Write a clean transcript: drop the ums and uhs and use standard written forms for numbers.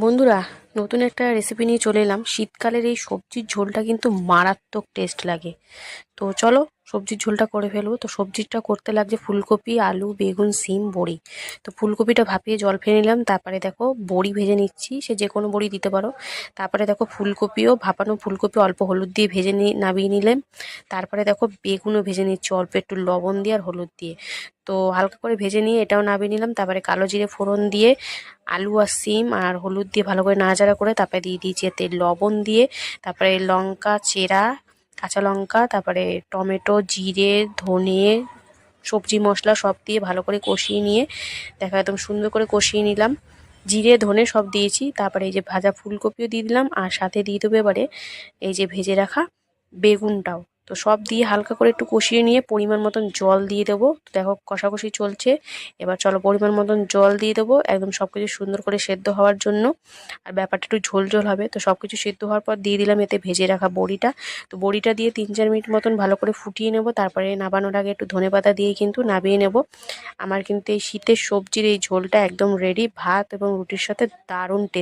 বন্ধুরা, নতুন একটা রেসিপি নিয়ে চলে এলাম। শীতকালের এই সবজির ঝোলটা কিন্তু মারাত্মক টেস্ট লাগে। তো চলো সবজির ঝোলটা করে ফেলবো। তো সবজিটা করতে লাগছে ফুলকপি, আলু, বেগুন, সিম, বড়ি। তো ফুলকপিটা ভাপিয়ে জল ফেলে নিলাম, তারপরে দেখো বড়ি ভেজে নিচ্ছি, সে যে কোনো বড়ি দিতে পারো। তারপরে দেখো ফুলকপিও ভাপানো ফুলকপি অল্প হলুদ দিয়ে ভেজে নামিয়ে নিলাম। তারপরে দেখো বেগুনও ভেজে নিচ্ছি অল্প একটু লবণ দিয়ে আর হলুদ দিয়ে। তো হালকা করে ভেজে নিয়ে এটাও নামিয়ে নিলাম। তারপরে কালো জিরে ফোড়ন দিয়ে আলু আর সিম আর হলুদ দিয়ে ভালো করে নাড়াচাড়া করে তারপরে দিয়ে দিয়েছি এতে লবণ দিয়ে, তারপরে লঙ্কা চেরা, কাঁচা লঙ্কা, তারপরে টমেটো, জিরে, ধনে, সবজি মশলা সব দিয়ে ভালো করে কষিয়ে নিয়ে দেখো একদম সুন্দর করে কষিয়ে নিলাম। জিরে ধনে সব দিয়েছি। তারপরে এই যে ভাজা ফুলকপিও দিয়ে দিলাম, আর সাথে দিয়ে দেবো এবারে এই যে ভেজে রাখা বেগুনটাও। তো সব দিয়ে হালকা করে একটু কষিয়ে নিয়ে পরিমাণ মতন জল দিয়ে দেবো। তো দেখো কষাকষি চলছে। এবার চলো পরিমাণ মতন জল দিয়ে দেবো একদম সব কিছু সুন্দর করে সেদ্ধ হওয়ার জন্য। আর ব্যাপারটা একটু ঝোল ঝোল হবে। তো সব কিছু সেদ্ধ হওয়ার পর দিয়ে দিলাম এতে ভেজে রাখা বড়িটা। তো বড়িটা দিয়ে 3-4 মিনিট মতন ভালো করে ফুটিয়ে নেব। তারপরে নাবানোর আগে একটু ধনেপাতা দিয়ে কিন্তু নামিয়ে নেব। আমার কিন্তু এই শীতের সবজির এই ঝোলটা একদম রেডি। ভাত এবং রুটির সাথে দারুণ টেস্ট।